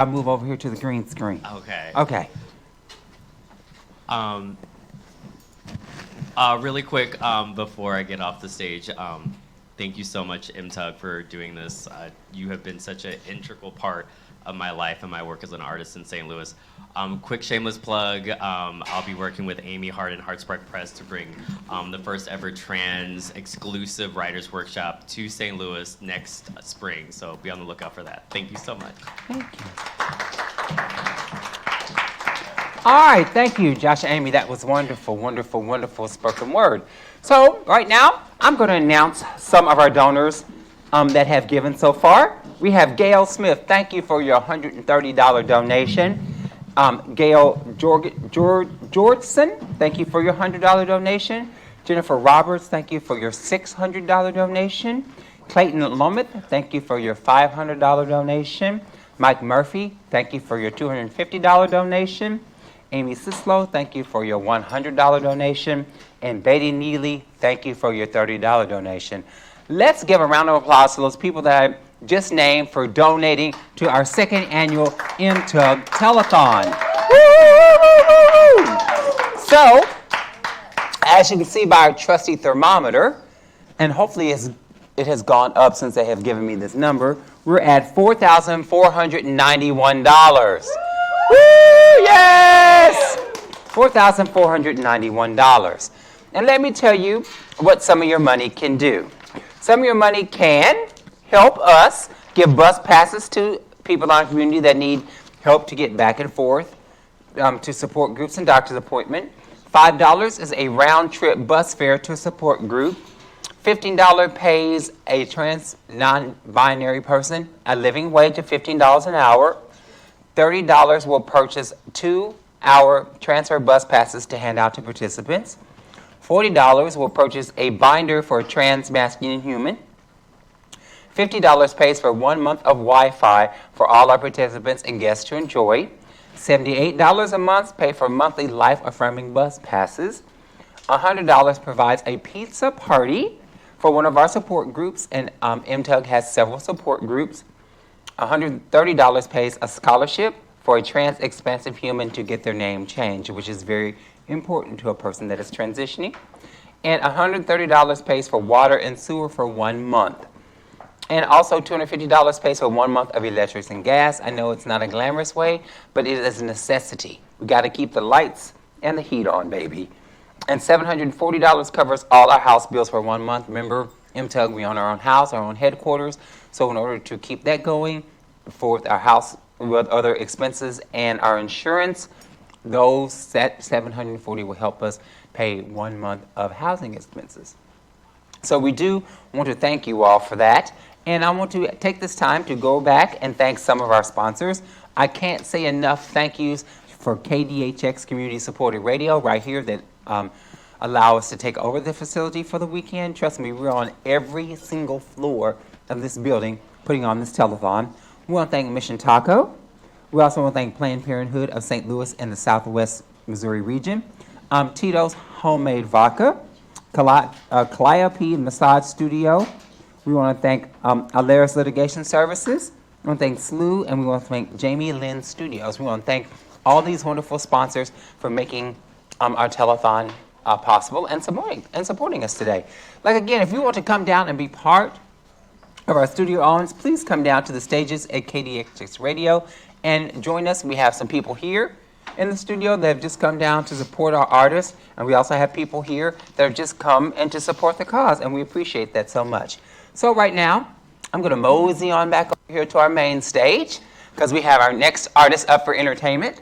I move over here to the green screen. Okay. Okay. Um, really quick, before I get off the stage, thank you so much, MTUG, for doing this. You have been such an integral part of my life and my work as an artist in St. Louis. Quick shameless plug, I'll be working with Amy Hart and Heartspark Press to bring the first ever trans exclusive writers workshop to St. Louis next spring. So be on the lookout for that. Thank you so much. Thank you. All right, thank you, Josh and Amy. That was wonderful, wonderful, wonderful spoken word. So right now, I'm going to announce some of our donors that have given so far. We have Gail Smith. Thank you for your $130 donation. Gail Georgeson, thank you for your $100 donation. Jennifer Roberts, thank you for your $600 donation. Clayton Lomith, thank you for your $500 donation. Mike Murphy, thank you for your $250 donation. Amy Sislow, thank you for your $100 donation. And Betty Neely, thank you for your $30 donation. Let's give a round of applause to those people that I just named for donating to our second annual MTUG Telethon. So, as you can see by our trusty thermometer, and hopefully it has gone up since they have given me this number, we're at $4,491. Woo! Yes! $4,491. And let me tell you what some of your money can do. Some of your money can help us give bus passes to people in our community that need help to get back and forth to support groups and doctor's appointment. $5 is a round-trip bus fare to a support group. $15 pays a trans non-binary person a living wage of $15 an hour. $30 will purchase 2-hour transfer bus passes to hand out to participants. $40 will purchase a binder for a trans masculine human. $50 pays for 1 month of Wi-Fi for all our participants and guests to enjoy. $78 a month pay for monthly life-affirming bus passes. $100 provides a pizza party for one of our support groups, and MTUG has several support groups. $130 pays a scholarship for a trans-expansive human to get their name changed, which is very important to a person that is transitioning. And $130 pays for water and sewer for 1 month. And also $250 pays for 1 month of electric and gas. I know it's not a glamorous way, but it is a necessity. We got to keep the lights and the heat on, baby. And $740 covers all our house bills for 1 month. Remember, MTUG, we own our own house, our own headquarters. So in order to keep that going, for our house with other expenses and our insurance, those $740 will help us pay 1 month of housing expenses. So we do want to thank you all for that. And I want to take this time to go back and thank some of our sponsors. I can't say enough thank yous for KDHX Community Supported Radio right here that allow us to take over the facility for the weekend. Trust me, we're on every single floor of this building putting on this telethon. We want to thank Mission Taco. We also want to thank Planned Parenthood of St. Louis and the Southwest Missouri region. Tito's Homemade Vodka. Calliope Massage Studio. We want to thank Alaris Litigation Services. We want to thank SLU, and we want to thank Jamie Lynn Studios. We want to thank all these wonderful sponsors for making our telethon possible and supporting us today. Like again, if you want to come down and be part of our studio audience, please come down to the stages at KDXX Radio and join us. We have some people here in the studio that have just come down to support our artists, and we also have people here that have just come and to support the cause, and we appreciate that so much. So right now, I'm going to mosey on back over here to our main stage because we have our next artist up for entertainment.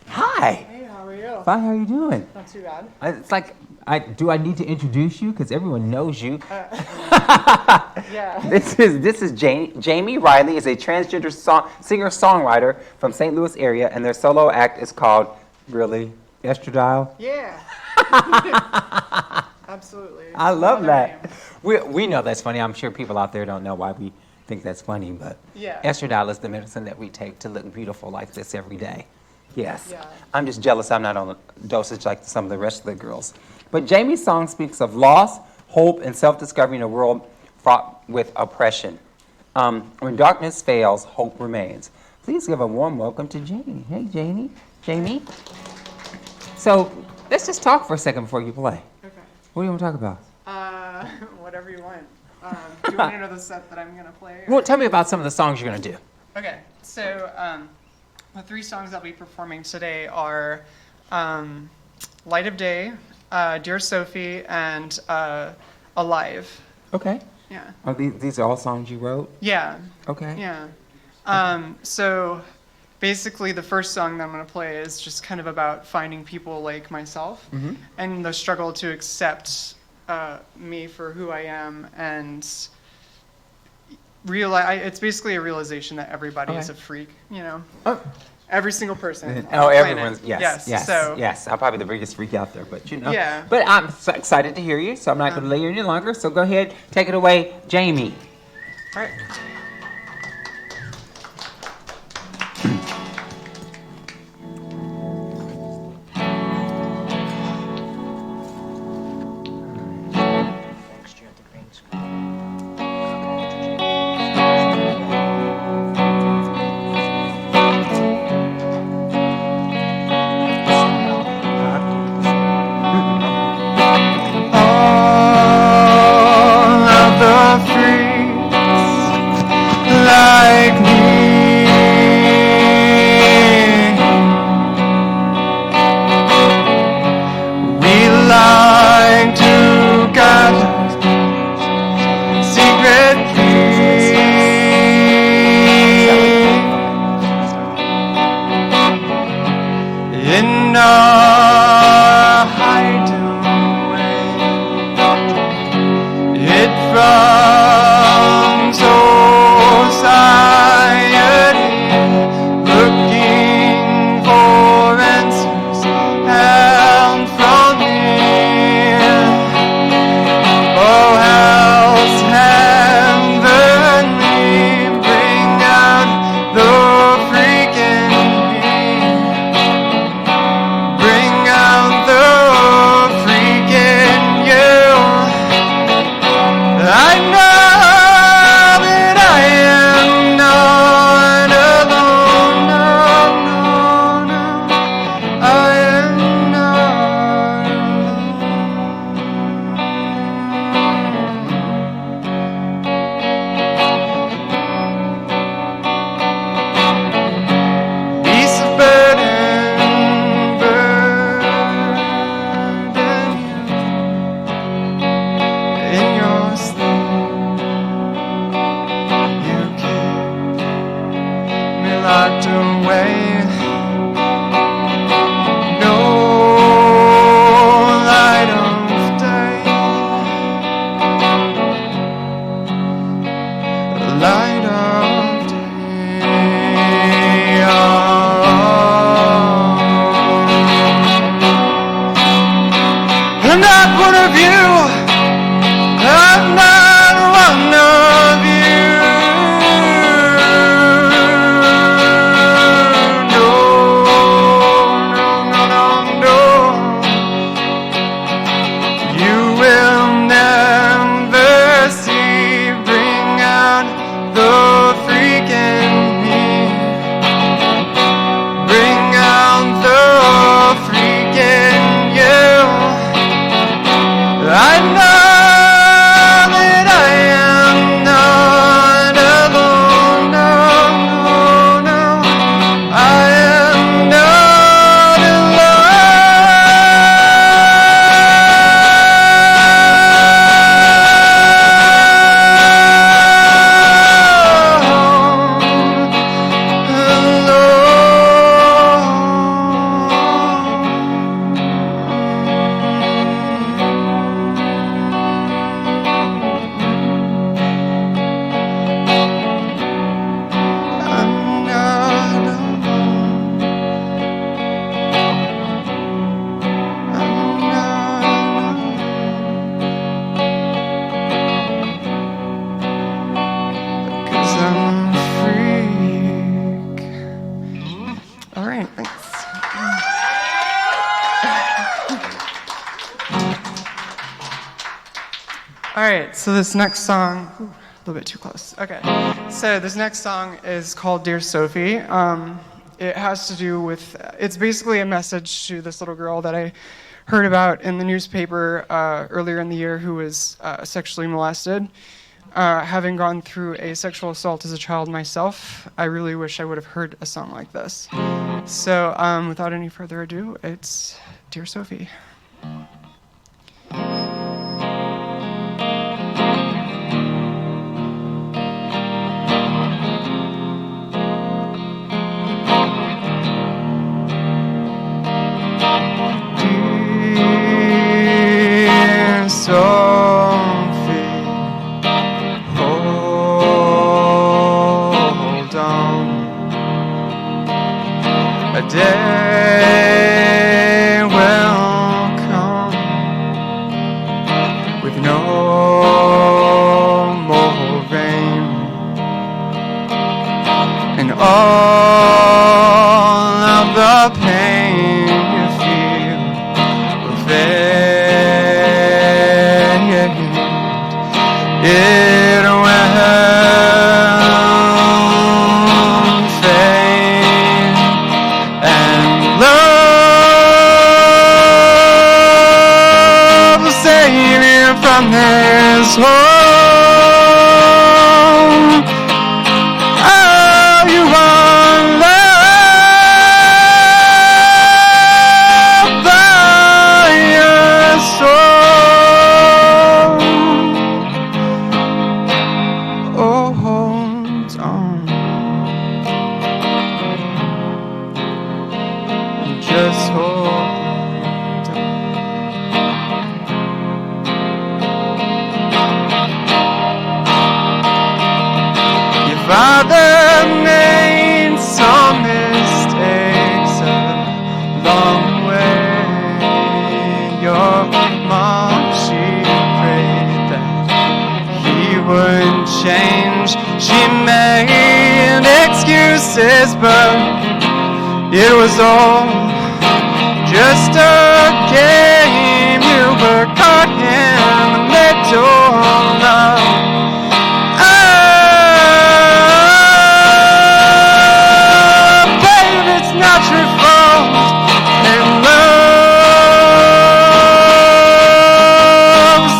Hi. Hey, how are you? Fine, how are you doing? Not too bad. It's like, do I need to introduce you? Because everyone knows you. Yeah. This is Jamie Riley is a transgender singer-songwriter from St. Louis area, and their solo act is called, really, Estradiol? Yeah. Absolutely. I love that. We know that's funny. I'm sure people out there don't know why we think that's funny, but yeah. Estradiol is the medicine that we take to look beautiful like this every day. Yes. Yeah. I'm just jealous I'm not on a dosage like some of the rest of the girls. But Jamie's song speaks of loss, hope, and self-discovery in a world fraught with oppression. When darkness fails, hope remains. Please give a warm welcome to Jamie. Hey, Jamie. Jamie. So let's just talk for a second before you play. Okay. What do you want to talk about? Whatever you want. Do you want to know the set that I'm going to play? Well, tell me about some of the songs you're going to do. Okay. So the 3 songs I'll be performing today are Light of Day, Dear Sophie, and Alive. Okay. Yeah. Are these are all songs you wrote? Yeah. Okay. Yeah. So basically the first song that I'm going to play is just kind of about finding people like myself and the struggle to accept me for who I am and it's basically a realization that everybody is a freak, you know? Oh. Every single person. on the Everyone's, planet. yes. So, I'm probably the biggest freak out there, but you know. Yeah. But I'm so excited to hear you, so I'm not going to delay you any longer. So go ahead, take it away, Jamie. all right. All of the freaks like me, we like to gather secretly in our hideaway. It from society, looking for answers, and from here, oh, hell's heavenly, bring out the freak in me, bring out the freak in you. I know that I am not alone, no, no, no, I am not alone. Beasts of burden, burden you in your sleep. You keep me locked away. No light of day. Light of day. I'm not one of you. I'm not one of you. No, no, no, no, no. You will never see. Bring out the freak in me. Bring out the freak in you. I know that I am not alone, no, no, no, I am not I'm not alone. I'm not alone. 'Cause I'm a freak. All right, thanks. All right, so this next song little bit too close. Okay. So this next song is called Dear Sophie. It has to do with, it's basically a message to this little girl that I heard about in the newspaper earlier in the year who was sexually molested. Having gone through a sexual assault as a child myself, I really wish I would have heard a song like this. So without any further ado, it's Dear Sophie. Dear Sophie, hold on. A day will come with no more rain, and all of the pain you feel will fade. It will fade, and love will save you from this hole. Oh, you want love by your soul. Oh, hold on. Just hold on. Your father made some mistakes along the way. Your mom, she prayed that he would change. She made excuses, but it was all just a game. You were caught in the middle of babe, it's not your fault. And love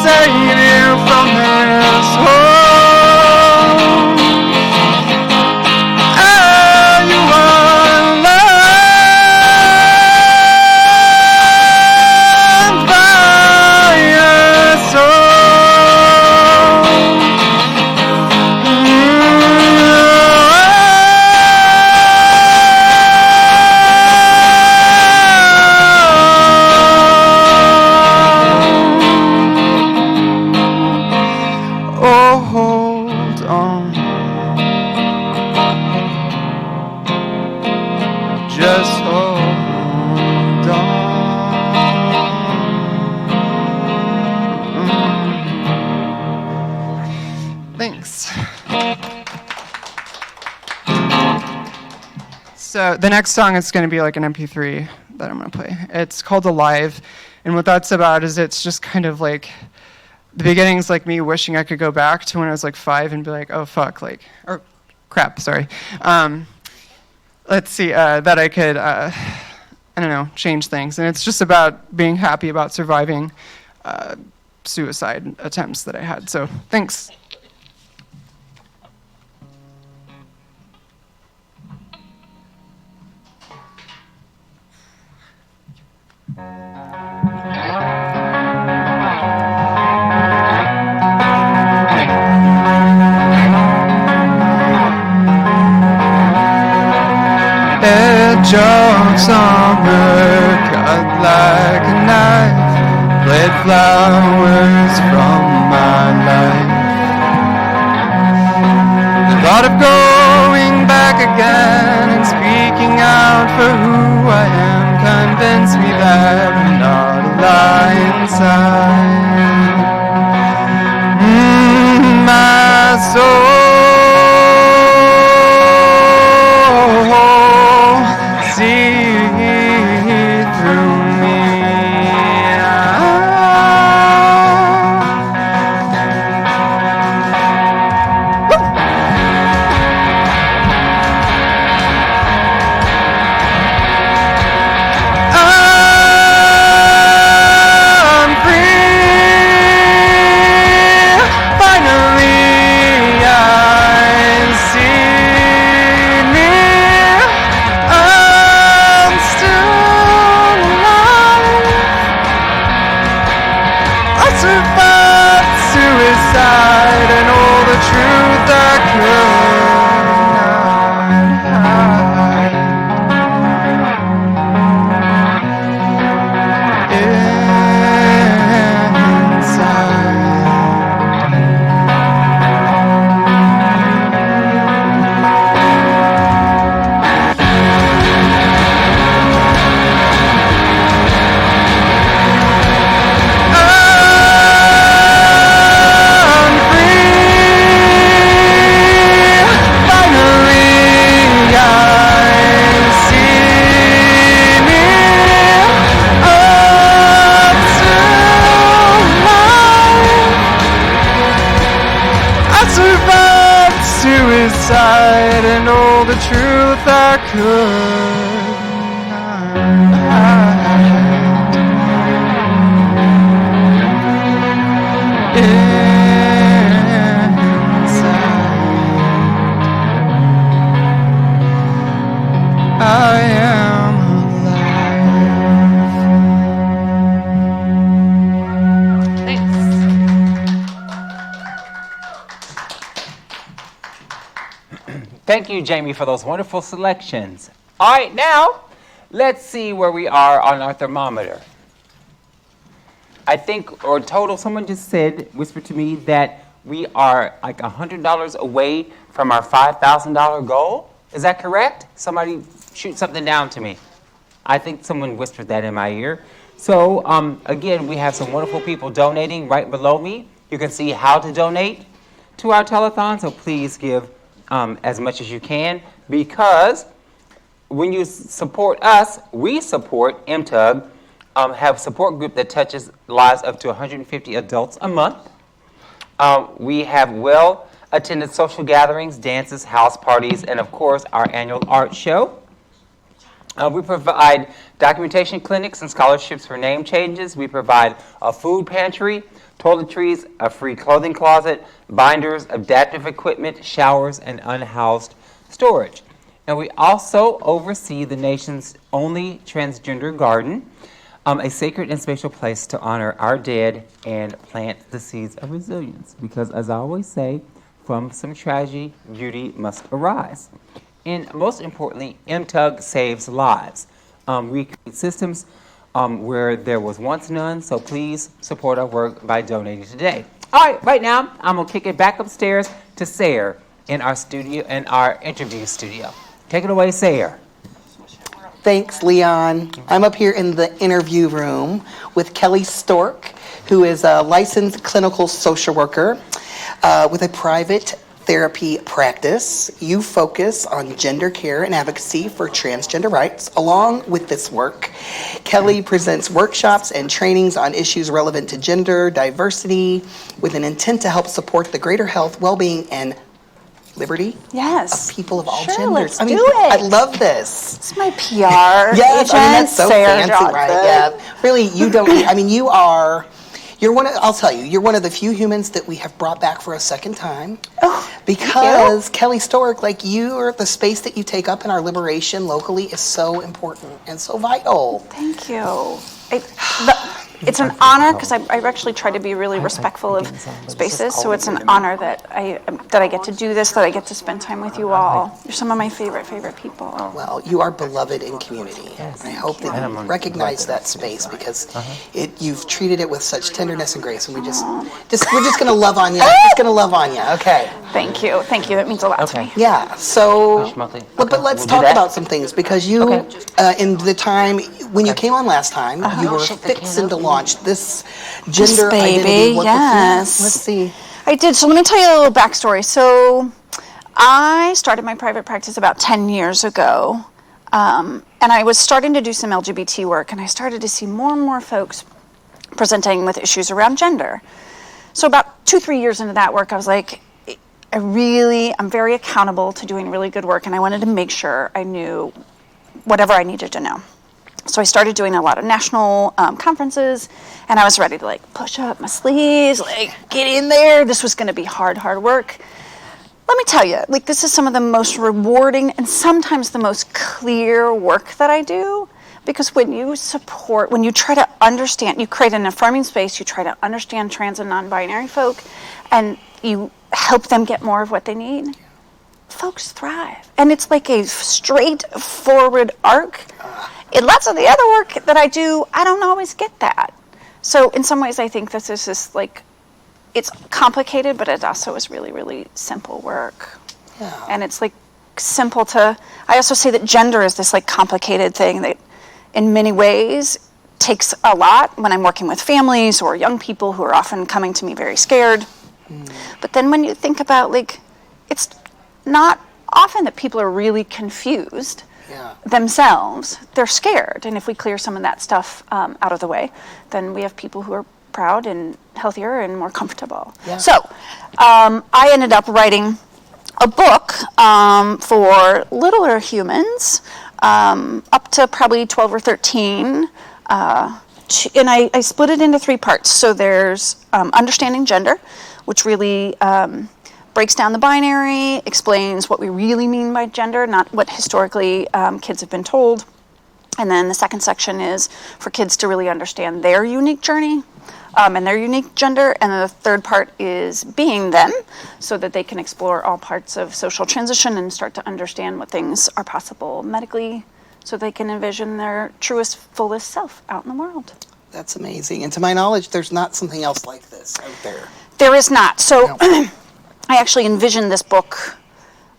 saved you from this hole. Oh, you want love by your soul. Oh, hold on. Just hold on. Thanks. So the next song is going to be like an MP3 that I'm going to play. It's called Alive, and what that's about is it's just kind of like the beginning's like me wishing I could go back to when I was like 5 and be like, oh fuck, like, or crap, sorry. Let's see, that I could, I don't know, change things. And it's just about being happy about surviving suicide attempts that I had. So thanks. Edge of summer cut like a knife, bled flowers from my life. The thought of going back again and speaking out for who I am convinced me that I'm not alive inside. My soul handle the truth I could. I am alive. Thanks. Thank you, Jamie, for those wonderful selections. All right, now let's see where we are on our thermometer. I think, or total, someone just whispered to me that we are like $100 away from our $5,000 goal. Is that correct? Somebody shoot something down to me. I think someone whispered that in my ear. So, again, we have some wonderful people donating right below me. You can see how to donate to our telethon, so please give as much as you can, because when you support us, we support MTUG, have a support group that touches lives up to 150 adults a month. We have well-attended social gatherings, dances, house parties, and of course, our annual art show. We provide documentation clinics and scholarships for name changes. We provide a food pantry, toiletries, a free clothing closet, binders, adaptive equipment, showers, and unhoused storage. And we also oversee the nation's only transgender garden, a sacred and special place to honor our dead and plant the seeds of resilience. Because as I always say, from some tragedy, beauty must arise. And most importantly, MTUG saves lives. We create systems where there was once none, so please support our work by donating today. All right now, I'm gonna kick it back upstairs to Sayre in our studio, in our interview studio. Take it away, Sayre. Thanks, Leon. I'm up here in the interview room with Kelly Stork, who is a licensed clinical social worker with a private therapy practice. You focus on gender care and advocacy for transgender rights. Along with this work, Kelly presents workshops and trainings on issues relevant to gender diversity with an intent to help support the greater health, well-being, and liberty Yes. of people of all Sure, genders. let's do it. I love this. It's my PR Yes, agent, I mean, that's so Sarah fancy, Johnson. right? Yeah, really, you don't, I mean, you're one of, I'll tell you, you're one of the few humans that we have brought back for a second time. Oh, Because Kelly Stork, like you, or the space that you take up in our liberation locally is so important and so vital. thank you. It's an honor because I actually try to be really respectful of spaces. So it's an honor that I get to do this, that I get to spend time with you all. You're some of my favorite people. Well, you are beloved in community. And I hope that you recognize that space because you've treated it with such tenderness and grace. And we're just going to love on you. Just going to love on you. Okay. Thank you. That means a lot to me. Yeah. So, but let's we'll do talk that. about some things because you, in the time when you came on last time, you were fixing to launch this gender identity. Yes. Let's see. I did. So let me tell you a little backstory. So I started my private practice about 10 years ago. And I was starting to do some LGBT work, and I started to see more and more folks presenting with issues around gender. So about 2-3 years into that work, I was like, I'm very accountable to doing really good work, and I wanted to make sure I knew whatever I needed to know. So I started doing a lot of national conferences, and I was ready to push up my sleeves, get in there. This was going to be hard work. Let me tell you, this is some of the most rewarding and sometimes the most clear work that I do, because when you try to understand, you create an affirming space, you try to understand trans and non-binary folk, and you help them get more of what they need, folks thrive. And it's like a straightforward arc. In lots of the other work that I do, I don't always get that. So in some ways, I think this is just it's complicated, but it also is really, really simple work. Yeah. And it's simple to, I also say that gender is this complicated thing that in many ways takes a lot when I'm working with families or young people who are often coming to me very scared. But then when you think about it's not often that people are really confused themselves. They're scared. And if we clear some of that stuff out of the way, then we have people who are proud and healthier and more comfortable. Yeah. So I ended up writing a book for littler humans, up to probably 12 or 13. And I split it into 3 parts. So there's Understanding Gender, which really breaks down the binary, explains what we really mean by gender, not what historically kids have been told. And then the second section is for kids to really understand their unique journey and their unique gender. And then the third part is Being Them, so that they can explore all parts of social transition and start to understand what things are possible medically, so they can envision their truest, fullest self out in the world. That's amazing. And to my knowledge, there's not something else like this out there. There is not. So No. I actually envisioned this book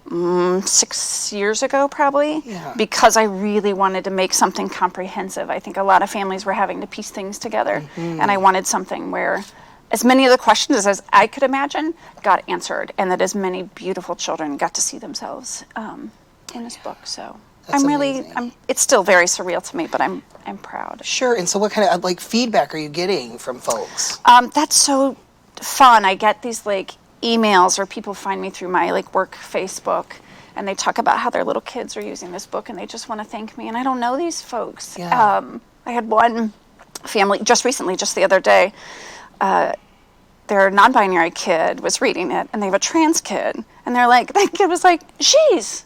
6 years ago, probably, Yeah. because I really wanted to make something comprehensive. I think a lot of families were having to piece things together, and I wanted something where as many of the questions as I could imagine got answered, and that as many beautiful children got to see themselves in this book. So That's I'm really, amazing. it's still very surreal to me, but I'm proud. Sure. And so what kind of feedback are you getting from folks? That's so fun. I get these emails, or people find me through my work Facebook, and they talk about how their little kids are using this book and they just want to thank me. And I don't know these folks. Yeah. I had one family just recently, just the other day, their non-binary kid was reading it, and they have a trans kid, and they're like, that kid was like, geez,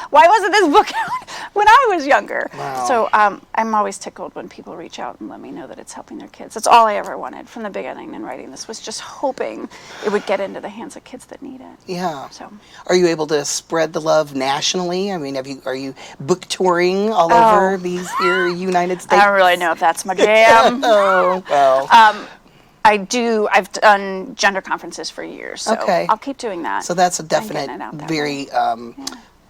why wasn't this book out when I was younger? Wow. So I'm always tickled when people reach out and let me know that it's helping their kids. That's all I ever wanted from the beginning in writing this, was just hoping it would get into the hands of kids that need it. Yeah. So. Are you able to spread the love nationally? I mean, are you book touring all over these here United States? I don't really know if that's my jam. Oh, well. I've done gender conferences for years, so Okay. I'll keep doing that. So that's a and getting definite, it out that very way.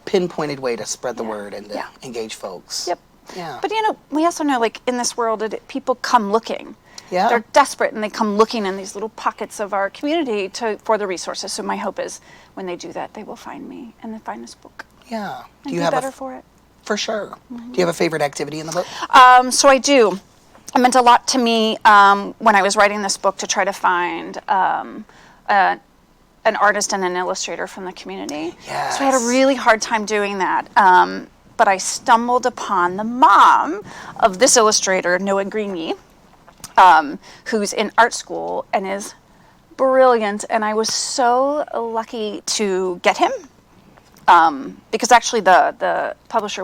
pinpointed way to spread the word and to Yeah. engage folks. Yep. Yeah. But we also know, in this world, people come looking. Yeah. They're desperate, and they come looking in these little pockets of our community for the resources. So my hope is when they do that, they will find me and then find this book. Yeah. And be better for it. For sure. Do you have a favorite activity in the book? So I do. It meant a lot to me when I was writing this book to try to find an artist and an illustrator from the community. Yes. So I had a really hard time doing that. But I stumbled upon the mom of this illustrator, Noah Greeney, who's in art school and is brilliant. And I was so lucky to get him because actually the publisher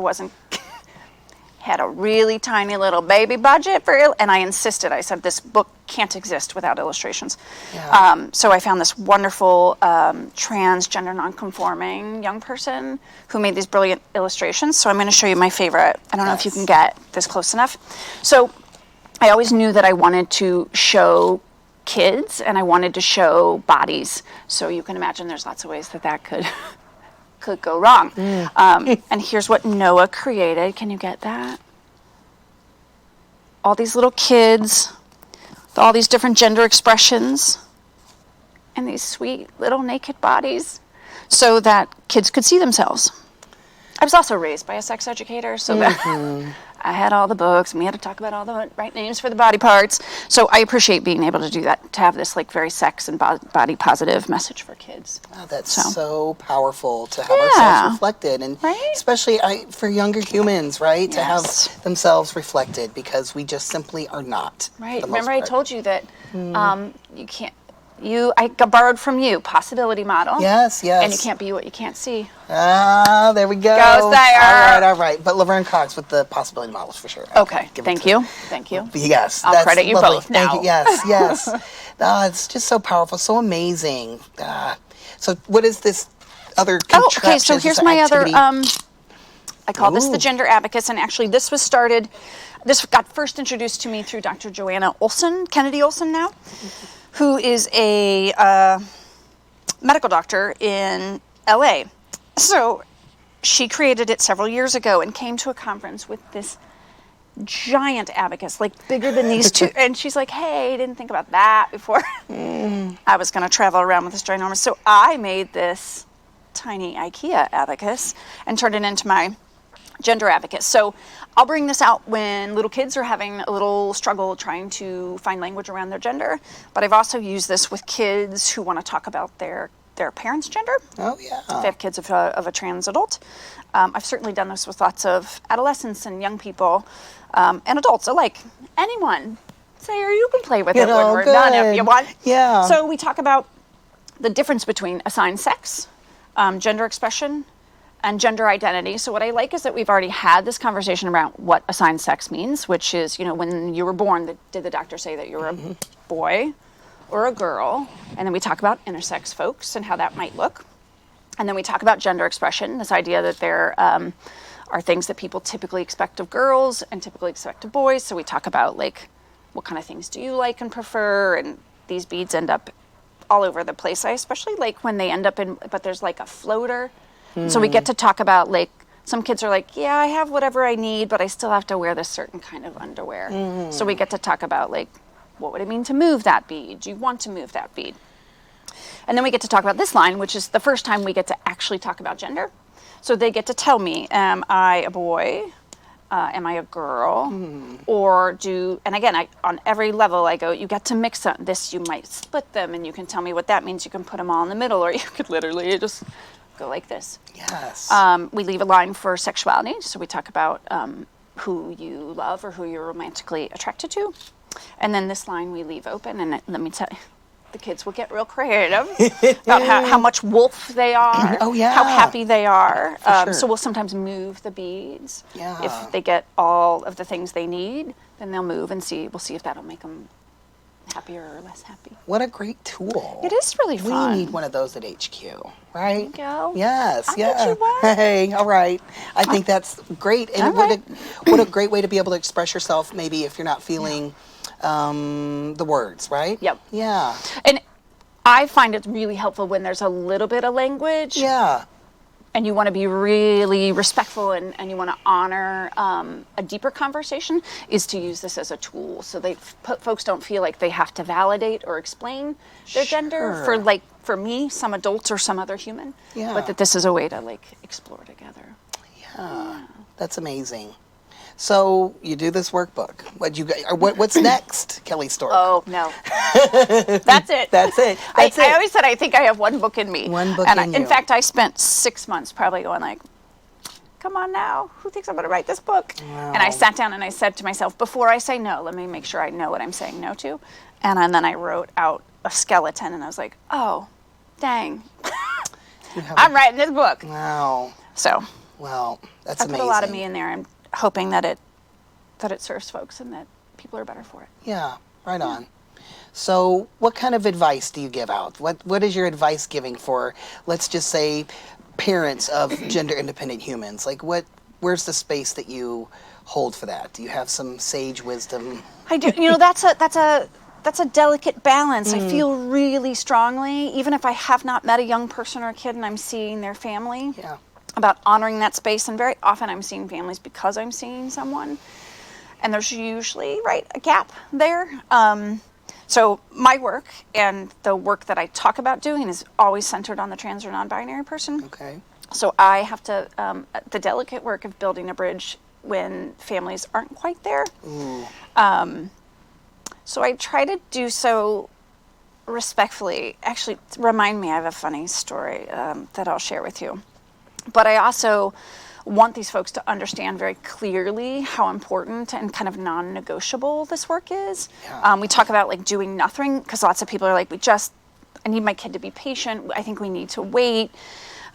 had a really tiny little baby budget and I insisted. I said, this book can't exist without illustrations. Yeah. So I found this wonderful transgender non-conforming young person who made these brilliant illustrations. So I'm going to show you my favorite. I don't know if you can get this close enough. So I always knew that I wanted to show kids and I wanted to show bodies. So you can imagine there's lots of ways that could go wrong. And here's what Noah created. Can you get that? All these little kids with all these different gender expressions and these sweet little naked bodies so that kids could see themselves. I was also raised by a sex educator, so that I had all the books, and we had to talk about all the right names for the body parts. So I appreciate being able to do that, to have this very sex and body positive message for kids. Wow, that's so powerful to have Yeah. ourselves reflected, and Right? especially for younger humans, right? To Yes. have themselves reflected, because we just simply are not. Right. for the most Remember I part. told you that you can't. I borrowed from you possibility model. Yes, yes. And you can't be what you can't see. Ah, there we go. Go, Sayer. All right. But Laverne Cox with the possibility models for sure. Okay. Give it Thank to you. her. Thank you. Yes. I'll that's credit you lovely. both Thank now. you. Yes, yes. It's just so powerful, so amazing. So what is this other contraption? Okay. So here's my activity? other. I call this Ooh. the Gender Abacus, and actually this was started. This got first introduced to me through Dr. Joanna Olson, Kennedy Olson now, who is a medical doctor in LA. So she created it several years ago and came to a conference with this giant abacus, bigger than these two. And she's like, hey, didn't think about that before I was going to travel around with this ginormous. So I made this tiny IKEA abacus and turned it into my Gender Abacus. So I'll bring this out when little kids are having a little struggle trying to find language around their gender, but I've also used this with kids who want to talk about their their parents' gender. Oh, yeah. If they have kids of a trans adult. I've certainly done this with lots of adolescents and young people and adults alike. Anyone. Say, or you can play with it when we're done if you want. Yeah. So we talk about the difference between assigned sex, gender expression, and gender identity. So what I like is that we've already had this conversation around what assigned sex means, which is, when you were born, did the doctor say that you were a boy or a girl? And then we talk about intersex folks and how that might look. And then we talk about gender expression, this idea that there are things that people typically expect of girls and typically expect of boys. So we talk about, like, what kind of things do you like and prefer? And these beads end up all over the place. I especially like when they end up but there's like a floater. So we get to talk about, like, some kids are like, yeah, I have whatever I need, but I still have to wear this certain kind of underwear. So we get to talk about, like, what would it mean to move that bead? Do you want to move that bead? And then we get to talk about this line, which is the first time we get to actually talk about gender. So they get to tell me, am I a boy? Am I a girl? Or and again, on every level I go, you get to mix up this, you might split them and you can tell me what that means. You can put them all in the middle, or you could literally just go like this. Yes. We leave a line for sexuality. So we talk about who you love or who you're romantically attracted to. And then this line we leave open, and let me tell you, the kids will get real creative about how much wolf they are, Oh, yeah. how happy they are. Sure. So we'll sometimes move the beads. Yeah. If they get all of the things they need, then they'll move and we'll see if that'll make them happier or less happy. What a great tool. It is really fun. We need one of those at HQ, right? There you go. Yes, I'll yeah. get you one. Hey, all right. I think that's great. And All right. what a great way to be able to express yourself, maybe if you're not feeling the words, right? Yep. Yeah. And I find it really helpful when there's a little bit of language. Yeah. And you want to be really respectful and you want to honor a deeper conversation, is to use this as a tool so folks don't feel like they have to validate or explain their gender for me, some adults or some other human. Yeah. But that this is a way to, like, explore together. Yeah. That's amazing. So you do this workbook. What's next, Kelly Stork? Oh, no. That's it. That's it. I always said I think I have one book in me. One book and in you. In fact, I spent 6 months probably going like, come on now, who thinks I'm going to write this book? Wow. And I sat down and I said to myself, before I say no, let me make sure I know what I'm saying no to. And then I wrote out a skeleton and I was like, oh, dang. I'm writing this book. Wow. So Well, that's I amazing. put a lot of me in there and hoping that it serves folks and that people are better for it. Yeah, right on. So what kind of advice do you give out? What is your advice giving for, let's just say, parents of gender independent humans? Like, where's the space that you hold for that? Do you have some sage wisdom? I do. That's a delicate balance. I feel really strongly, even if I have not met a young person or a kid and I'm seeing their family, Yeah. about honoring that space. And very often I'm seeing families because I'm seeing someone. And there's usually, a gap there. So my work and the work that I talk about doing is always centered on the trans or non-binary person. Okay. So I have to, the delicate work of building a bridge when families aren't quite there. So I try to do so respectfully. Actually, remind me, I have a funny story that I'll share with you. But I also want these folks to understand very clearly how important and kind of non-negotiable this work is. Yeah. We talk about, like, doing nothing, because lots of people are like, I need my kid to be patient. I think we need to wait.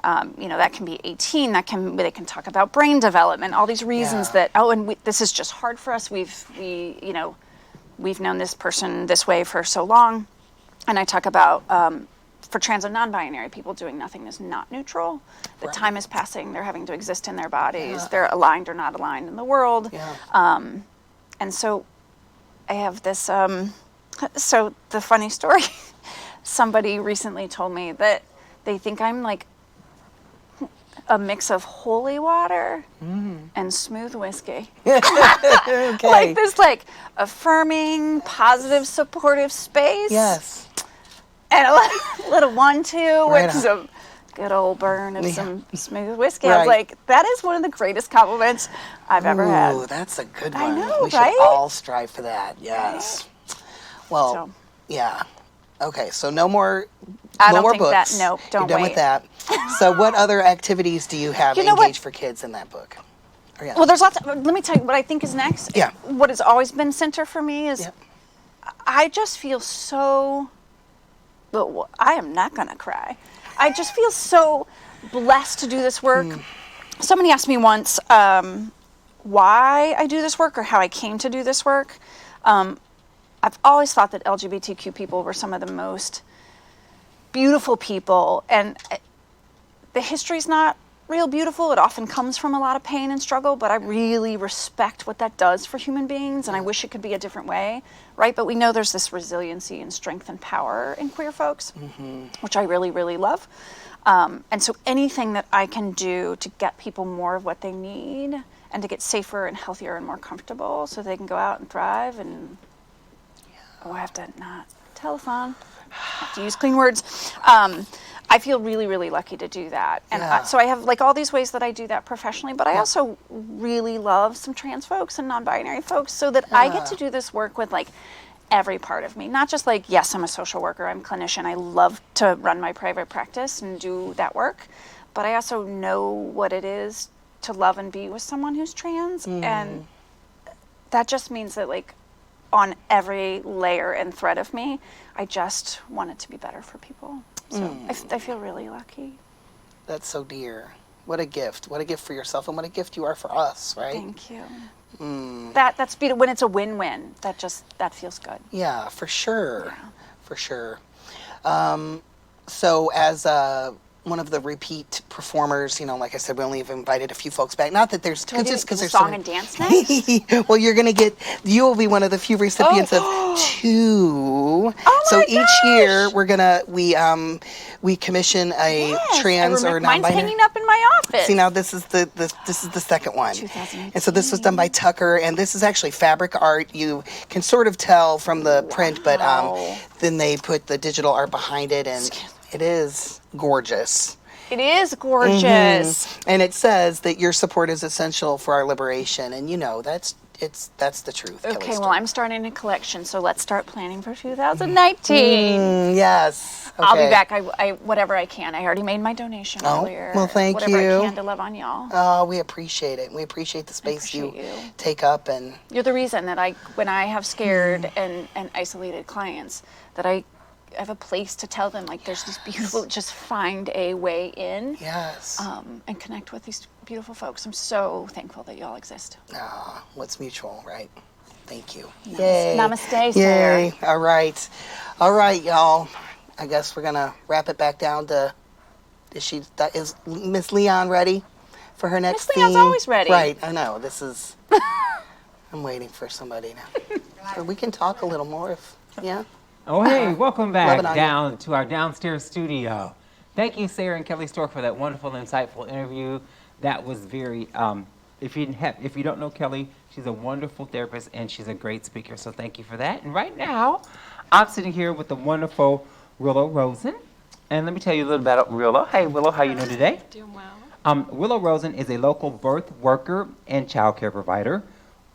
That can be 18. They can talk about brain development, all these reasons Yeah. that, this is just hard for us. We've known this person this way for so long. And I talk about, for trans and non-binary people, doing nothing is not neutral. The time is passing. They're having to exist in their bodies. Yeah. They're aligned or not aligned in the world. Yeah. And so I have this, so the funny story, somebody recently told me that they think I'm like a mix of holy water and smooth whiskey. Okay. Like this, like, affirming, positive, supportive space. Yes. And a little 1-2 Right with on. some good old burn of Yeah. some smooth whiskey. I was Right. like, that is one of the greatest compliments I've ever Ooh, had. that's a good one. I know, we should right? all strive for that. Yes. Well, So. yeah. Okay, so no more I don't more think that- books. nope, don't You're done wait. with that. So what other activities do you have You know what? engaged for kids in that book? Or, yeah. Well, there's lots. Let me tell you what I think is next. Yeah. What has always been center for me is Yep. I just feel so. Well, I am not going to cry. I just feel so blessed to do this work. Somebody asked me once why I do this work or how I came to do this work. I've always thought that LGBTQ people were some of the most beautiful people, and the history's not real beautiful. It often comes from a lot of pain and struggle, but I really respect what that does for human beings, and I wish it could be a different way, right? But we know there's this resiliency and strength and power in queer folks, which I really, really love. And so anything that I can do to get people more of what they need and to get safer and healthier and more comfortable so they can go out and thrive and, I have to not, Telethon, I have to use clean words. I feel really, really lucky to do that. And Yeah. so I have like all these ways that I do that professionally, but I also really love some trans folks and non-binary folks so that I get to do this work with like every part of me. Not just like, yes, I'm a social worker, I'm a clinician, I love to run my private practice and do that work, but I also know what it is to love and be with someone who's trans. And that just means that like on every layer and thread of me, I just want it to be better for people. So I feel really lucky. That's so dear. What a gift. What a gift for yourself and what a gift you are for us, right? Thank you. That's beautiful. When it's a win-win, that feels good. Yeah, for sure. Yeah. For sure. So as one of the repeat performers, like I said, we only have invited a few folks back. Not that there's, Do I do just because there's song and dance next? Well, you will be one of the few recipients of two. So each year we commission a Yes, trans I or remember, mine's non-binary. hanging up in my office. See, now this is the second one. 2018. And so this was done by Tucker, and this is actually fabric art. You can sort of tell from the print, but Wow. then they put the digital art behind it, and it is gorgeous. It is gorgeous. And it says that your support is essential for our liberation, and that's the truth. Kelly Okay, well, Stork. I'm starting a collection, so let's start planning for 2019. Yes. I'll be okay. back. I whatever I can. I already made my donation Oh, earlier. well, thank whatever you. I can to love on y'all. Oh, we appreciate it. We appreciate the space you appreciate you. take up, and You're the reason that when I have scared and isolated clients, that I have a place to tell them, like, there's this beautiful, just find a way in, yes. and connect with these beautiful folks. I'm so thankful that y'all exist. What's mutual, right? Thank you. Namaste, sir. Yay. All right, y'all. I guess we're gonna wrap it back down to. Is Miss Leon ready for her next Miss Leon's theme? always ready. Right. I know. This is. I'm waiting for somebody now. So we can talk a little more if. Yeah. Oh, hey, welcome Love it back on down to our downstairs studio. Thank you, Sarah and Kelly Stork, for that wonderful, insightful interview. That was very, if you don't know Kelly, she's a wonderful therapist and she's a great speaker, so thank you for that. And right now, I'm sitting here with the wonderful Willow Rosen. And let me tell you a little about Willow. Hey, Willow, how you doing today? Doing well. Willow Rosen is a local birth worker and child care provider.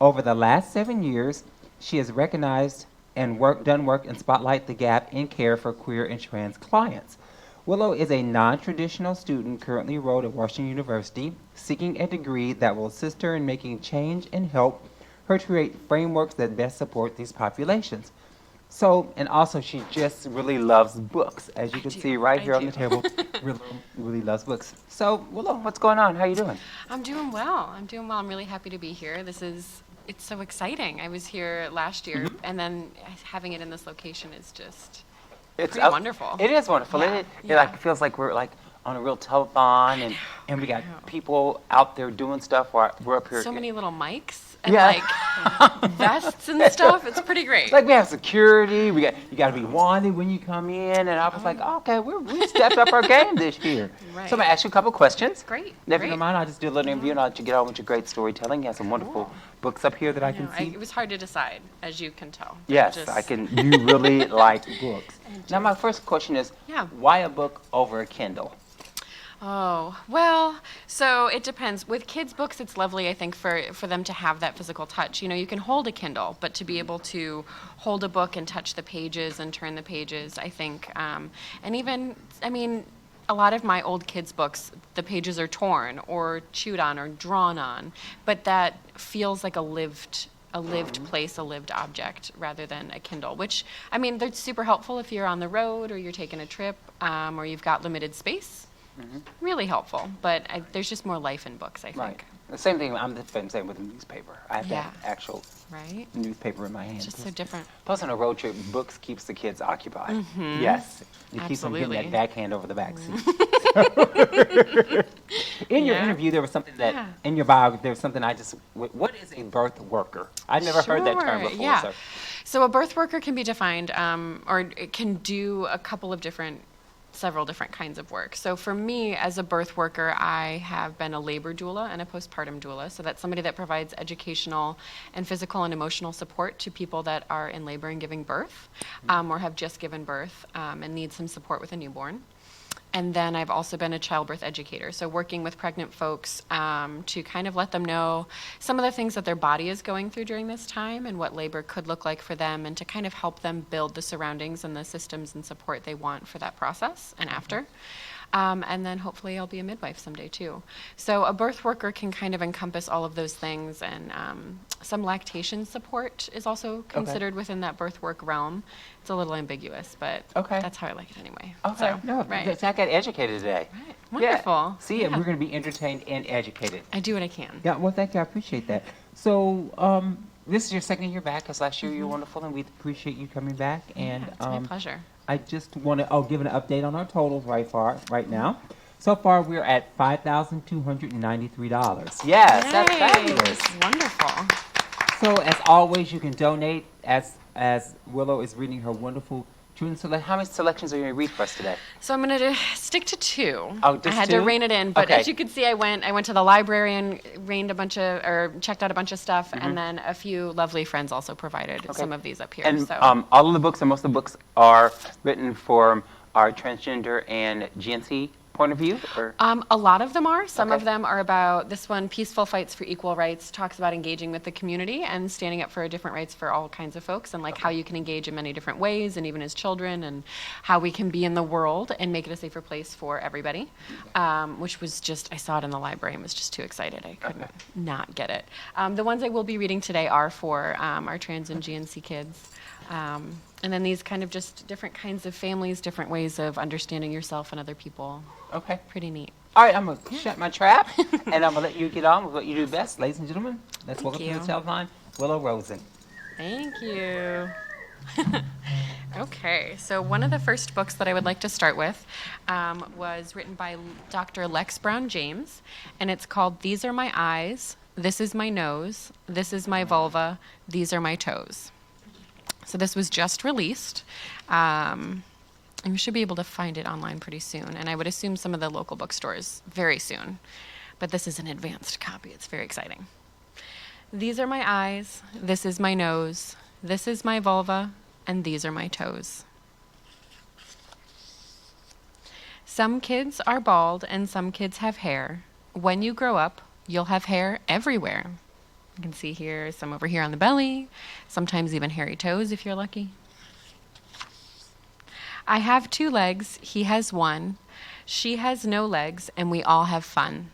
Over the last 7 years, she has recognized and done work and spotlight the gap in care for queer and trans clients. Willow is a non-traditional student currently enrolled at Washington University, seeking a degree that will assist her in making change and help her create frameworks that best support these populations. So, and also she just really loves books, as you can see right here on the table. really loves books. So, Willow, what's going on? How you doing? I'm doing well. I'm really happy to be here. It's so exciting. I was here last year, and then having it in this location is just pretty wonderful. It is wonderful. Yeah, It feels like we're like on a real telethon, and we got people out there doing stuff while we're up here. So many little mics and Yeah. like vests and stuff. It's pretty great. Like we have security. You got to be wanted when you come in, and I was like, okay, we stepped up our game this year. Right. So I'm gonna ask you a couple questions. Great, If you great. don't mind, I'll just do a little interview, and I'll let you get on with your great storytelling. You have some wonderful books up here that I can see. It was hard to decide, as you can tell. Yes, Just- I can. You really like books. Now, my first question is, Yeah. why a book over a Kindle? Oh, well, so it depends. With kids' books, it's lovely, I think, for them to have that physical touch. You know, you can hold a Kindle, but to be able to hold a book and touch the pages and turn the pages, I think, and even, I mean, a lot of my old kids' books, the pages are torn or chewed on or drawn on, but that feels like a lived place, a lived object, rather than a Kindle, which, I mean, they're super helpful if you're on the road or you're taking a trip or you've got limited space. Really helpful, but there's just more life in books, I think. Right. The same thing, I'm the same with the newspaper. I have Yeah. that actual Right? newspaper in my hand. Just so different. Plus, on a road trip, books keeps the kids occupied. Yes. It keeps them getting Absolutely. that backhand over the back seat. In your Yeah. interview, there was something that, Yeah. in your bio, there was something what is a birth worker? I've never heard that term Sure, before. yeah. So. So a birth worker can be defined, or it can do several different kinds of work. So for me, as a birth worker, I have been a labor doula and a postpartum doula. So that's somebody that provides educational and physical and emotional support to people that are in labor and giving birth, or have just given birth and need some support with a newborn. And then I've also been a childbirth educator, so working with pregnant folks to kind of let them know some of the things that their body is going through during this time and what labor could look like for them, and to kind of help them build the surroundings and the systems and support they want for that process and after. And then hopefully I'll be a midwife someday too. So a birth worker can kind of encompass all of those things, and some lactation support is also considered within that birth work realm. It's a little ambiguous, but Okay. that's how I like it anyway. Okay. So, No, right. I got educated today. Right. Yeah. Wonderful. See, Yeah. we're going to be entertained and educated. I do what I can. Yeah, well, thank you. I appreciate that. So, this is your second year back, because last year you were wonderful, and we appreciate you coming back. And Yeah, it's my pleasure. I just want to give an update on our totals right now. So far, we're at $5,293. Yes, that's Yay. fabulous. Wonderful. So, as always, you can donate as Willow is reading her wonderful children's selection. How many selections are you going to read for us today? So I'm going to stick to two. Oh, I just had two? to rein it in, but Okay. as you can see, I went to the library and checked out a bunch of stuff, Mm-hmm. and then a few lovely friends also provided some of these up here. And so all of the books, and most of the books, are written for our transgender and GNC point of view? Or? a lot of them are. Some Okay. of them are about this one, Peaceful Fights for Equal Rights, talks about engaging with the community and standing up for different rights for all kinds of folks, and like how you can engage in many different ways, and even as children, and how we can be in the world and make it a safer place for everybody. Which was just, I saw it in the library and was just too excited. I couldn't not get it. The ones I will be reading today are for our trans and GNC kids. And then these kind of just different kinds of families, different ways of understanding yourself and other people. Okay. Pretty neat. All right, I'm going to shut my trap, and I'm going to let you get on with what you do best. Ladies and gentlemen, let's welcome to you. the Telethon, Willow Rosen. Thank you. Okay, so one of the first books that I would like to start with was written by Dr. Lex Brown James, and it's called These Are My Eyes, This Is My Nose, This Is My Vulva, These Are My Toes. So this was just released. And you should be able to find it online pretty soon, and I would assume some of the local bookstores very soon. But this is an advanced copy. It's very exciting. These are my eyes, this is my nose, this is my vulva, and these are my toes. Some kids are bald and some kids have hair. When you grow up, you'll have hair everywhere. You can see here, some over here on the belly, sometimes even hairy toes if you're lucky. I have 2 legs, he has 1. She has no legs, and we all have fun.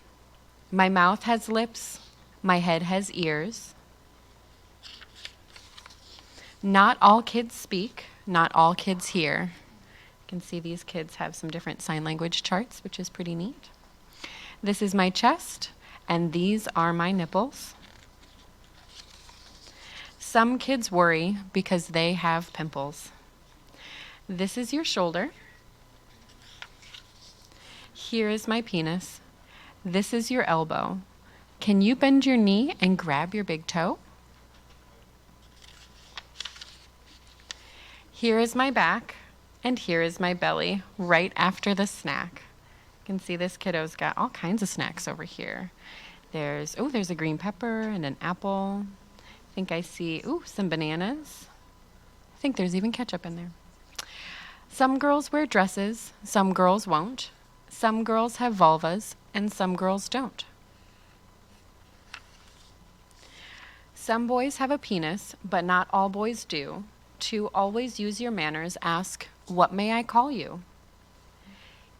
My mouth has lips, my head has ears. Not all kids speak, not all kids hear. You can see these kids have some different sign language charts, which is pretty neat. This is my chest, and these are my nipples. Some kids worry because they have pimples. This is your shoulder. Here is my penis. This is your elbow. Can you bend your knee and grab your big toe? Here is my back, and here is my belly, right after the snack. You can see this kiddo's got all kinds of snacks over here. There's a green pepper and an apple. I think I see, some bananas. I think there's even ketchup in there. Some girls wear dresses, some girls won't. Some girls have vulvas and some girls don't. Some boys have a penis, but not all boys do. To always use your manners, ask, "What may I call you?"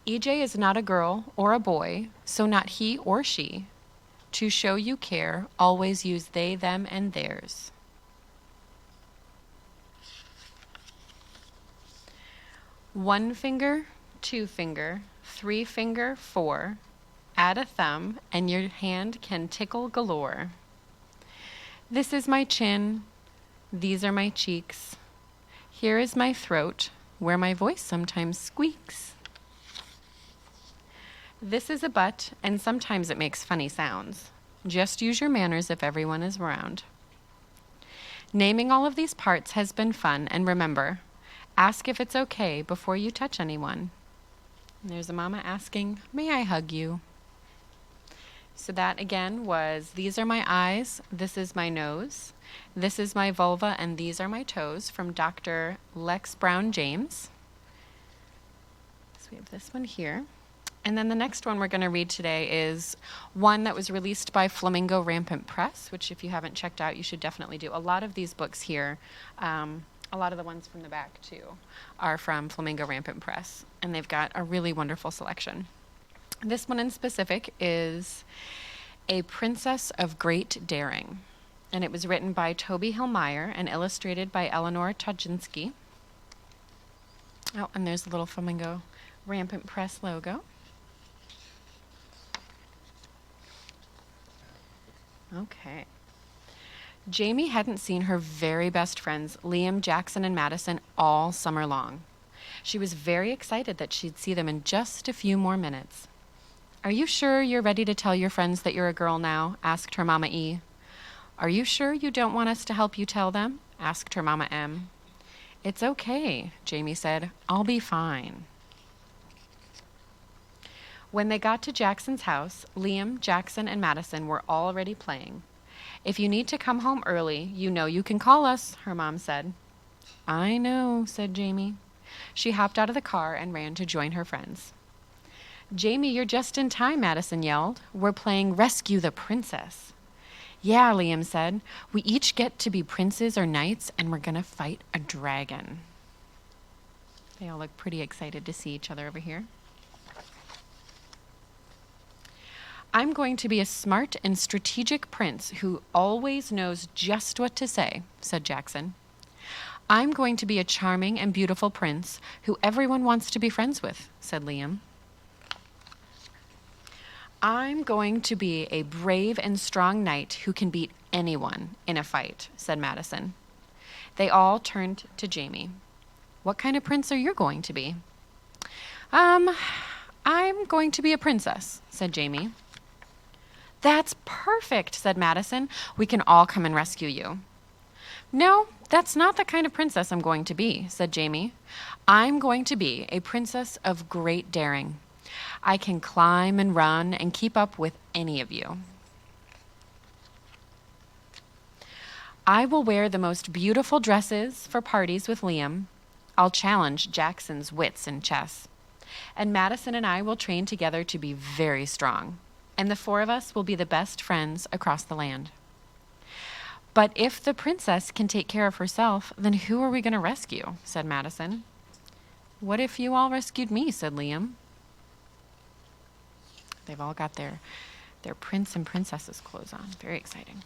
EJ is not a girl or a boy, so not he or she. To show you care, always use they, them, and theirs. One finger, two finger, three finger, four. Add a thumb, and your hand can tickle galore. This is my chin. These are my cheeks. Here is my throat, where my voice sometimes squeaks. This is a butt, and sometimes it makes funny sounds. Just use your manners if everyone is around. Naming all of these parts has been fun, and remember, ask if it's okay before you touch anyone. And there's a mama asking, "May I hug you?" So that again was, these are my eyes, this is my nose, this is my vulva, and these are my toes, from Dr. Lex Brown James. So we have this one here. And then the next one we're going to read today is one that was released by Flamingo Rampant Press, which if you haven't checked out, you should definitely do. A lot of these books here, a lot of the ones from the back too, are from Flamingo Rampant Press, and they've got a really wonderful selection. This one in specific is A Princess of Great Daring, and it was written by Toby Hillmeyer and illustrated by Eleanor Todzinski. Oh, and there's a little Flamingo Rampant Press logo. Okay. Jamie hadn't seen her very best friends, Liam, Jackson, and Madison, all summer long. She was very excited that she'd see them in just a few more minutes. "Are you sure you're ready to tell your friends that you're a girl now?" asked her Mama E. "Are you sure you don't want us to help you tell them?" asked her Mama M. "It's okay," Jamie said. "I'll be fine." When they got to Jackson's house, Liam, Jackson, and Madison were already playing. "If you need to come home early, you know you can call us," her mom said. "I know," said Jamie. She hopped out of the car and ran to join her friends. "Jamie, you're just in time," Madison yelled. "We're playing Rescue the Princess." "Yeah," Liam said. "We each get to be princes or knights, and we're gonna fight a dragon." They all look pretty excited to see each other over here. "I'm going to be a smart and strategic prince who always knows just what to say," said Jackson. "I'm going to be a charming and beautiful prince who everyone wants to be friends with," said Liam. "I'm going to be a brave and strong knight who can beat anyone in a fight," said Madison. They all turned to Jamie. "What kind of prince are you going to be?" I'm going to be a princess," said Jamie. "That's perfect," said Madison. "We can all come and rescue you." "No, that's not the kind of princess I'm going to be," said Jamie. "I'm going to be a princess of great daring. I can climb and run and keep up with any of you. I will wear the most beautiful dresses for parties with Liam. I'll challenge Jackson's wits in chess. And Madison and I will train together to be very strong. And the four of us will be the best friends across the land. But if the princess can take care of herself, then who are we going to rescue?" said Madison. "What if you all rescued me?" said Liam. They've all got their prince and princess's clothes on. Very exciting.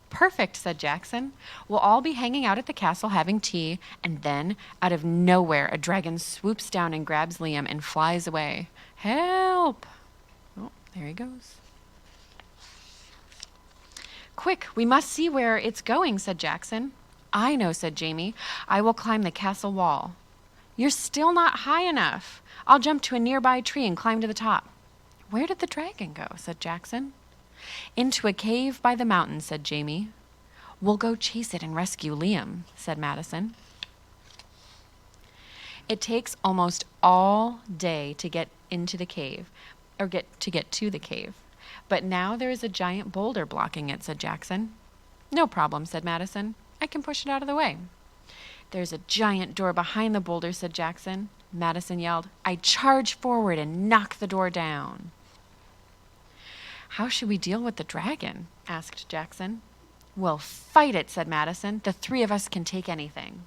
"Perfect," said Jackson. "We'll all be hanging out at the castle having tea, and then, out of nowhere, a dragon swoops down and grabs Liam and flies away. Help!" Oh, there he goes. "Quick, we must see where it's going," said Jackson. "I know," said Jamie. "I will climb the castle wall." "You're still not high enough. I'll jump to a nearby tree and climb to the top." "Where did the dragon go?" said Jackson. "Into a cave by the mountain," said Jamie. "We'll go chase it and rescue Liam," said Madison. It takes almost all day to get into the cave, or get to the cave. But now there is a giant boulder blocking it, said Jackson. No problem, said Madison. I can push it out of the way. There's a giant door behind the boulder, said Jackson. Madison yelled. I charge forward and knock the door down. How should we deal with the dragon? Asked Jackson. We'll fight it, said Madison. The three of us can take anything.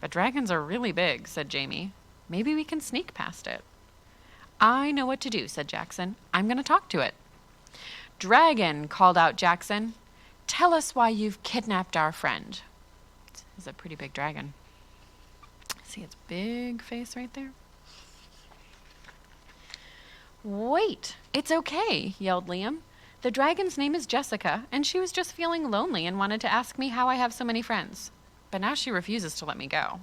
But dragons are really big, said Jamie. Maybe we can sneak past it. I know what to do, said Jackson. I'm going to talk to it. Dragon, called out Jackson. Tell us why you've kidnapped our friend. This is a pretty big dragon. See its big face right there? Wait, it's okay, yelled Liam. The dragon's name is Jessica, and she was just feeling lonely and wanted to ask me how I have so many friends. But now she refuses to let me go.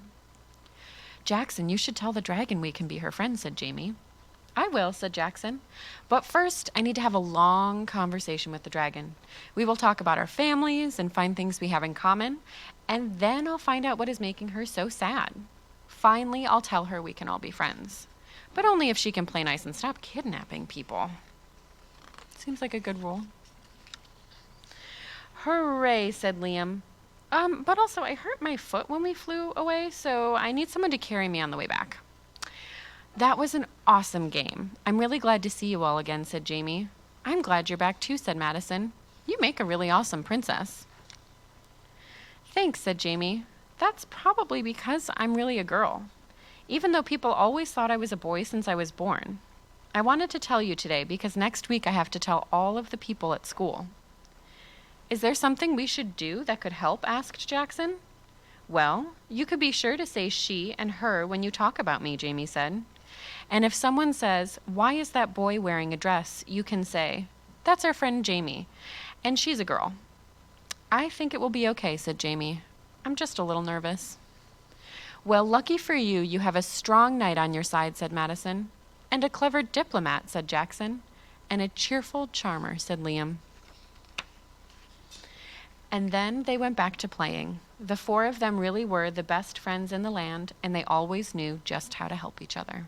Jackson, you should tell the dragon we can be her friend, said Jamie. I will, said Jackson. But first, I need to have a long conversation with the dragon. We will talk about our families and find things we have in common, and then I'll find out what is making her so sad. Finally, I'll tell her we can all be friends. But only if she can play nice and stop kidnapping people. Seems like a good rule. Hooray, said Liam. But also I hurt my foot when we flew away, so I need someone to carry me on the way back. That was an awesome game. I'm really glad to see you all again, said Jamie. I'm glad you're back too, said Madison. You make a really awesome princess. Thanks, said Jamie. That's probably because I'm really a girl, even though people always thought I was a boy since I was born. I wanted to tell you today because next week I have to tell all of the people at school. Is there something we should do that could help? Asked Jackson. Well, you could be sure to say she and her when you talk about me, Jamie said. And if someone says, why is that boy wearing a dress? You can say, that's our friend Jamie, and she's a girl. I think it will be okay, said Jamie. I'm just a little nervous. Well, lucky for you, you have a strong knight on your side, said Madison. And a clever diplomat, said Jackson. And a cheerful charmer, said Liam. And then they went back to playing. The four of them really were the best friends in the land, and they always knew just how to help each other.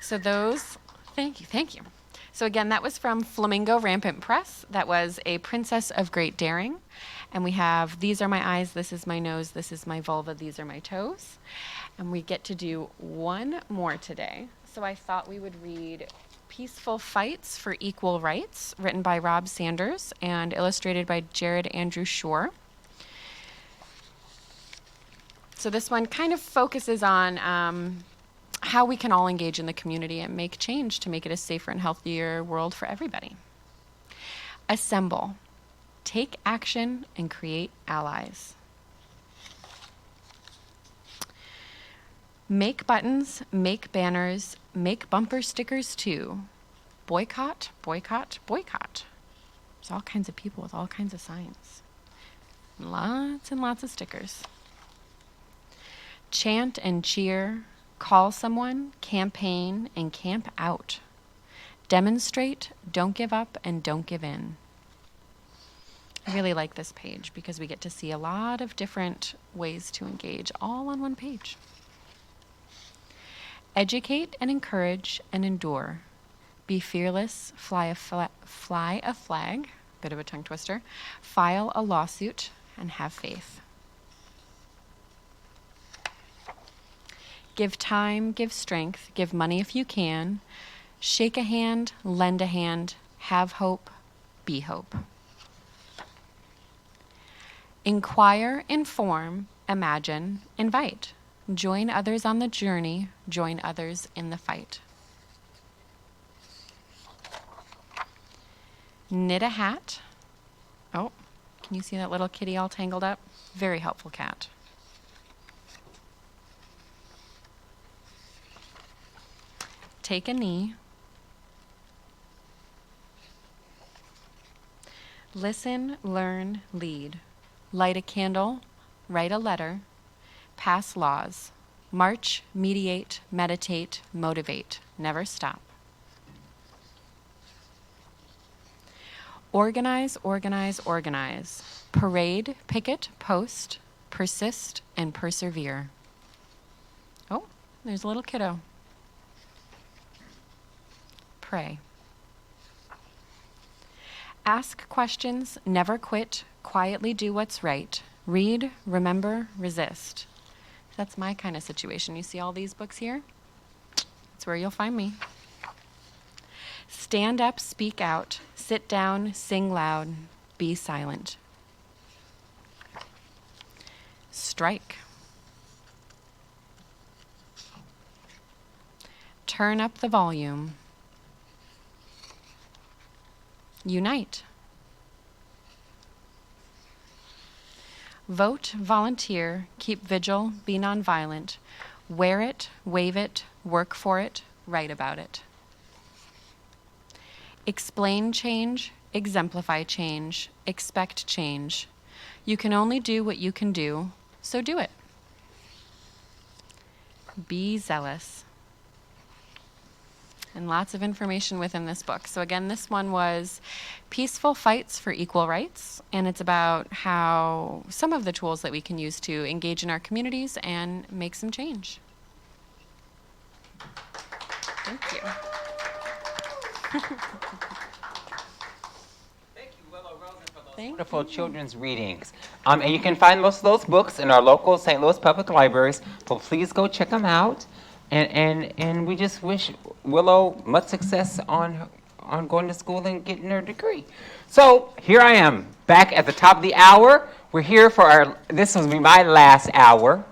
So thank you. So again, that was from Flamingo Rampant Press. That was A Princess of Great Daring. And we have, these are my eyes, this is my nose, this is my vulva, these are my toes. And we get to do one more today. So I thought we would read Peaceful Fights for Equal Rights, written by Rob Sanders and illustrated by Jared Andrew Shore. So this one kind of focuses on how we can all engage in the community and make change to make it a safer and healthier world for everybody. Assemble. Take action and create allies. Make buttons, make banners, make bumper stickers too. Boycott, boycott, boycott. There's all kinds of people with all kinds of signs. Lots and lots of stickers. Chant and cheer. Call someone, campaign, and camp out. Demonstrate, don't give up, and don't give in. I really like this page because we get to see a lot of different ways to engage all on one page. Educate and encourage and endure. Be fearless, fly a flag, bit of a tongue twister, file a lawsuit, and have faith. Give time, give strength, give money if you can. Shake a hand, lend a hand, have hope, be hope. Inquire, inform, imagine, invite. Join others on the journey, join others in the fight. Knit a hat. Oh, can you see that little kitty all tangled up? Very helpful cat. Take a knee. Listen, learn, lead. Light a candle, write a letter, pass laws, march, mediate, meditate, motivate, never stop. Organize, organize, organize. Parade, picket, post, persist, and persevere. Oh, there's a little kiddo. Pray. Ask questions, never quit, quietly do what's right. Read, remember, resist. That's my kind of situation. You see all these books here? That's where you'll find me. Stand up, speak out, sit down, sing loud, be silent. Strike. Turn up the volume. Unite. Vote, volunteer, keep vigil, be nonviolent. Wear it, wave it, work for it, write about it. Explain change, exemplify change, expect change. You can only do what you can do, so do it. Be zealous. And lots of information within this book. So again, this one was Peaceful Fights for Equal Rights, and it's about how some of the tools that we can use to engage in our communities and make some change. Thank you. Thank you, Willow Rosen, for those Thank wonderful children's readings. And you can find most of those books in our local St. Louis Public Libraries, so please go check them out. And we just wish Willow much success on going to school and getting her degree. So here I am, back at the top of the hour. We're here for this will be my last hour